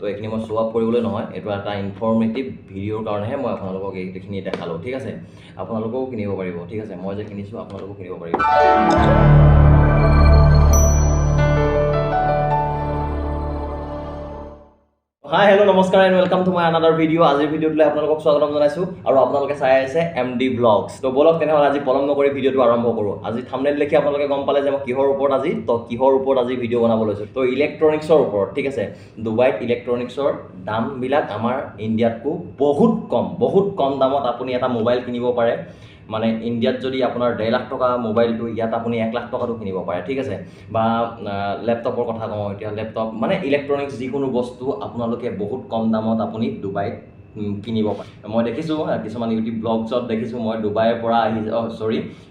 তো এইখিনি মই শ্ব' আপ কৰিবলৈ নহয়, এইটো এটা ইনফৰ্মেটিভ ভিডিঅ'ৰ কাৰণেহে মই আপোনালোকক এইখিনি দেখালোঁ, ঠিক আছে। আপোনালোকেও কিনিব পাৰিব, ঠিক আছে। মই যে কিনিছোঁ আপোনালোকেও কিনিব পাৰিব। হাই হেল্ল' নমস্কাৰ and welcome to my another video'. আজিৰ ভিডিঅ'টোলৈ আপোনালোকক স্বাগতম জনাইছোঁ আৰু আপোনালোকে চাই আছে MD Vlogs। তো বলক তেনেহ'লে আজি পলম নকৰি ভিডিঅ'টো আৰম্ভ কৰোঁ। আজি থাম্বনেইল দেখি আপোনালোকে গম পালে যে মই কিহৰ ওপৰত আজি ভিডিঅ' বনাব লৈছোঁ। তো ইলেক্ট্ৰনিক্সৰ ওপৰত, ঠিক আছে। ডুবাইত ইলেক্ট্ৰনিক্সৰ দামবিলাক আমাৰ ইণ্ডিয়াতকৈ বহুত কম দামত আপুনি এটা মোবাইল কিনিব পাৰে। মানে ইণ্ডিয়াত যদি আপোনাৰ 1.5 লাখ টকা মোবাইলটো, ইয়াত আপুনি 1 লাখ টকাটো কিনিব পাৰে, ঠিক আছে। বা লেপটপৰ কথা কওঁ, এতিয়া লেপটপ মানে ইলেক্ট্ৰনিক্স যিকোনো বস্তু আপোনালোকে বহুত কম দামত আপুনি ডুবাইত কিনিব পাৰে। মই দেখিছোঁ কিছুমান ইউটিউব ব্লগছত দেখিছোঁ, মই ডুবাইৰ পৰা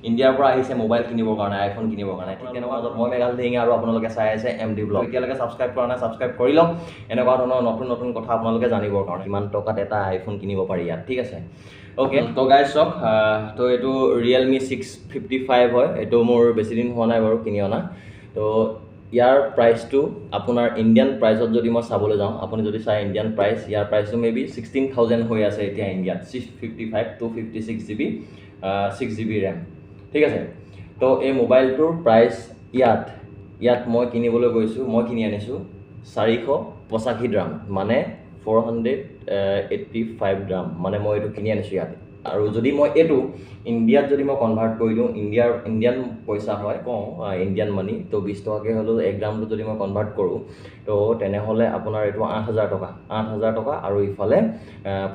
ইণ্ডিয়াৰ পৰা আহিছে মোবাইল কিনিবৰ কাৰণে, আইফোন কিনিবৰ কাৰণে। ঠিক তেনেকুৱা মাজত মই মেঘাল ধিঙে আৰু আপোনালোকে চাই আছে MD Vlog। এতিয়ালৈকে ছাবস্ক্ৰাইব কৰা নাই, ছাবস্ক্ৰাইব কৰি লওক এনেকুৱা ধৰণৰ নতুন কথা আপোনালোকে জানিবৰ কাৰণে। কিমান টকাত এটা আইফোন কিনিব পাৰি ইয়াত, ঠিক আছে। অ'কে, তো গাইজ চাওক, তো এইটো Realme 655 হয়। এইটো মোৰ বেছি দিন হোৱা নাই বাৰু কিনি অনা। তো ইয়াৰ প্ৰাইচটো আপোনাৰ ইণ্ডিয়ান প্ৰাইচত যদি মই চাবলৈ যাওঁ, আপুনি যদি চাই ইণ্ডিয়ান প্ৰাইচ, ইয়াৰ প্ৰাইচটো মেবি 16,000 হৈ আছে এতিয়া ইণ্ডিয়াত। 655 256 GB 6 GB ৰেম, ঠিক আছে। তো এই মোবাইলটোৰ প্ৰাইচ ইয়াত মই কিনি আনিছোঁ 485 ড্ৰাম, মানে 485 ড্ৰাম, মানে মই এইটো কিনি আনিছোঁ ইয়াত। আৰু যদি মই এইটো ইণ্ডিয়াত যদি মই কনভাৰ্ট কৰি দিওঁ, ইণ্ডিয়ান পইচা হয় কওঁ, ইণ্ডিয়ান মানি, তো 20 টকাকৈ হ'লেও 1 গ্ৰামটো যদি মই কনভাৰ্ট কৰোঁ, তো তেনেহ'লে আপোনাৰ এইটো 8,000 টকা আৰু ইফালে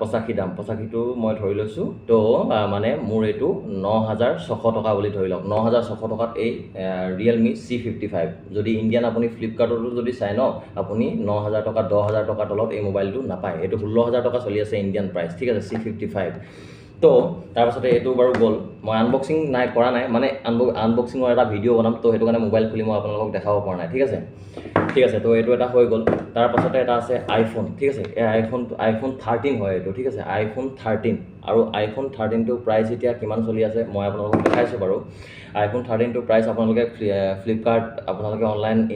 85 দাম, 85টো মই ধৰি লৈছোঁ। তো মানে মোৰ এইটো 9,600 টকা বুলি ধৰি লওক। 9,600 টকাত এই Realme C55। যদি ইণ্ডিয়ান আপুনি ফ্লিপকাৰ্টতো যদি চাই ন, আপুনি 9,000 টকা 10,000 টকাৰ তলত এই মোবাইলটো নাপায়। এইটো 16,000 টকা চলি আছে ইণ্ডিয়ান প্ৰাইচ, ঠিক আছে, C55। তো তাৰপাছতে এইটো বাৰু গ'ল। মই আনবক্সিং কৰা নাই, মানে আনবক্সিঙৰ এটা ভিডিঅ' বনাম, তো সেইটো কাৰণে মোবাইল খুলি মই আপোনালোকক দেখাব পৰা নাই, ঠিক আছে। তো এইটো এটা হৈ গ'ল। তাৰপাছতে এটা আছে আইফোন, ঠিক আছে। এই আইফোন 13 হয় এইটো, ঠিক আছে, আইফোন 13। আৰু আইফোন 13টোৰ প্ৰাইচ এতিয়া কিমান চলি আছে মই আপোনালোকক দেখাইছোঁ বাৰু। আইফোন 13টোৰ প্ৰাইচ আপোনালোকে ফ্লিপকাৰ্ট, আপোনালোকে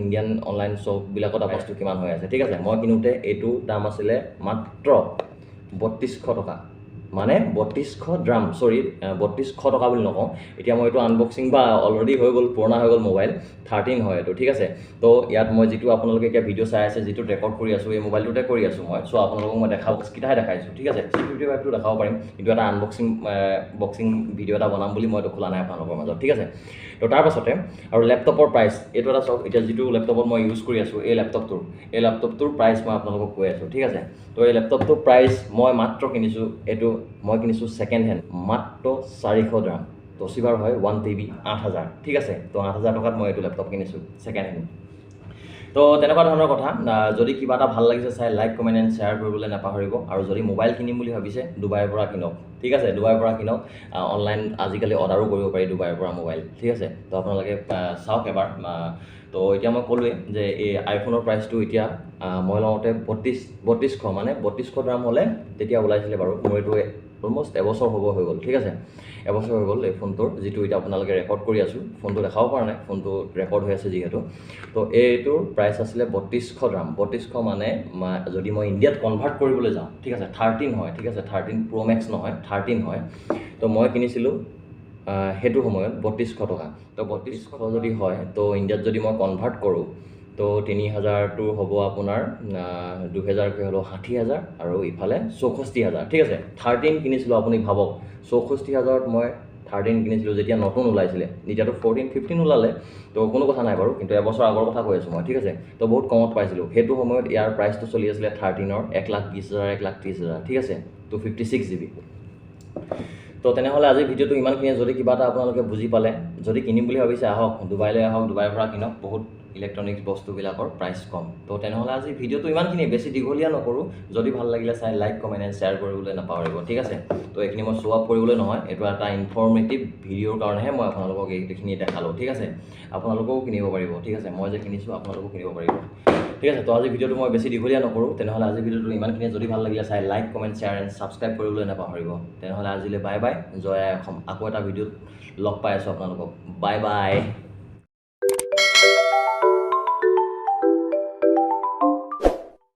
ইণ্ডিয়ান অনলাইন শ্বপবিলাকত বস্তু কিমান হৈ আছে, ঠিক আছে। মই কিনোতে এইটো দাম আছিলে মাত্ৰ 3200 টকা, মানে 3200 ড্ৰাম, 3200 টকা বুলি নকওঁ। এতিয়া মই এইটো আনবক্সিং বা অলৰেডি হৈ গ'ল, পুৰণা হৈ গ'ল মোবাইল, 13 হয় এইটো, ঠিক আছে। তো ইয়াত মই যিটো আপোনালোকে এতিয়া ভিডিঅ' চাই আছে, যিটো ৰেকৰ্ড কৰি আছোঁ, এই মোবাইলটোতে কৰি আছোঁ মই। চ' আপোনালোকক মই বক্সকেইটাহে দেখাইছোঁ, ঠিক আছে। C55টো দেখাব পাৰিম, কিন্তু এটা বক্সিং ভিডিঅ' এটা বনাম বুলি মই এইটো খোলা নাই আপোনালোকৰ মাজত, ঠিক আছে। তো তাৰপাছতে আৰু লেপটপৰ প্ৰাইচ, এইটো এটা চাওক। এতিয়া যিটো লেপটপত মই ইউজ কৰি আছোঁ, এই লেপটপটোৰ প্ৰাইচ মই আপোনালোকক কৈ আছোঁ, ঠিক আছে। তো এই লেপটপটোৰ প্ৰাইচ মই মাত্ৰ কিনিছোঁ, মই কিনিছোঁ ছেকেণ্ড হেণ্ড, মাত্ৰ 400 ড্ৰাম। তচিবাৰ হয় 1 TB 8,000, ঠিক আছে। তো 8,000 টকাত মই এইটো লেপটপ কিনিছোঁ ছেকেণ্ড হেণ্ড। তো তেনেকুৱা ধৰণৰ কথা। যদি কিবা এটা ভাল লাগিছে চাই, লাইক কমেণ্ট এণ্ড শ্বেয়াৰ কৰিবলৈ নাপাহৰিব। আৰু যদি মোবাইল কিনিম বুলি ভাবিছে, ডুবাইৰ পৰা কিনক, ঠিক আছে। ডুবাইৰ পৰা কিনক, অনলাইন আজিকালি অৰ্ডাৰো কৰিব পাৰি ডুবাইৰ পৰা মোবাইল, ঠিক আছে। তো আপোনালোকে চাওক এবাৰ। তো এতিয়া মই ক'লোৱেই যে এই আইফোনৰ প্ৰাইচটো এতিয়া মই লওঁতে 3200, মানে 3200 ড্ৰাম হ'লে তেতিয়া ওলাইছিলে বাৰু। মোৰ এইটো অলম'ষ্ট এবছৰ হৈ গ'ল, ঠিক আছে। এবছৰ হৈ গ'ল এই ফোনটোৰ, যিটো এতিয়া আপোনালোকে ৰেকৰ্ড কৰি আছোঁ। ফোনটো দেখাব পৰা নাই, ফোনটো ৰেকৰ্ড হৈ আছে যিহেতু। তো এইটোৰ প্ৰাইচ আছিলে 3200 ড্ৰাম। 3200 মানে যদি মই ইণ্ডিয়াত কনভাৰ্ট কৰিবলৈ যাওঁ, ঠিক আছে, 13 হয়, ঠিক আছে, 13 Pro Max নহয়, 13 হয়। তো মই কিনিছিলোঁ সেইটো সময়ত 3200 টকা। তো 3200 যদি হয়, তো ইণ্ডিয়াত যদি মই কনভাৰ্ট কৰোঁ, তো 3000টো হ'ব আপোনাৰ 2000কৈ হ'লেও 60,000 আৰু ইফালে 64,000, ঠিক আছে। 13 কিনিছিলোঁ, আপুনি ভাবক 64,000ত মই 13 কিনিছিলোঁ যেতিয়া নতুন ওলাইছিলে। এতিয়াতো 14 15 ওলালে, তো কোনো কথা নাই বাৰু, কিন্তু এবছৰ আগৰ কথা কৈ আছোঁ মই, ঠিক আছে। তো বহুত কমত পাইছিলোঁ সেইটো সময়ত। ইয়াৰ প্ৰাইচটো চলি আছিলে 13ৰ 1,20,000 1,30,000, ঠিক আছে, 256 GB। তো তেনেহ'লে আজি ভিডিঅ'টো ইমানখিনিয়ে। যদি কিবা এটা আপোনালোকে বুজি পালে, যদি কিনিম বুলি ভাবিছে, আহক ডুবাইলৈ, ডুবাইৰ পৰা কিনক, বহুত ইলেক্ট্ৰনিক্স বস্তুবিলাকৰ প্ৰাইচ কম। তো তেনেহ'লে আজি ভিডিঅ'টো ইমানখিনিয়ে, বেছি দীঘলীয়া নকৰোঁ। যদি ভাল লাগিলে চাই, লাইক কমেণ্ট এণ্ড শ্বেয়াৰ কৰিবলৈ নাপাহৰিব, ঠিক আছে। তো এইখিনি মই শ্ব' আপ কৰিবলৈ নহয়, এইটো এটা ইনফৰ্মেটিভ ভিডিঅ'ৰ কাৰণেহে মই আপোনালোকক এইখিনি দেখালোঁ, ঠিক আছে। আপোনালোকেও কিনিব পাৰিব, ঠিক আছে। মই যে কিনিছোঁ আপোনালোকেও কিনিব পাৰিব, ঠিক আছে। তো আজি ভিডিঅ'টো মই বেছি দীঘলীয়া নকৰোঁ। তেনেহ'লে আজি ভিডিঅ'টো ইমানখিনিয়ে। যদি ভাল লাগিলে চাই, like comment share and subscribe কৰিবলৈ নাপাহৰিব। তেনেহ'লে আজিলৈ বাই বাই, জয় আই অসম। আকৌ এটা ভিডিঅ'ত লগ পাই আছোঁ আপোনালোকক। Bye bye.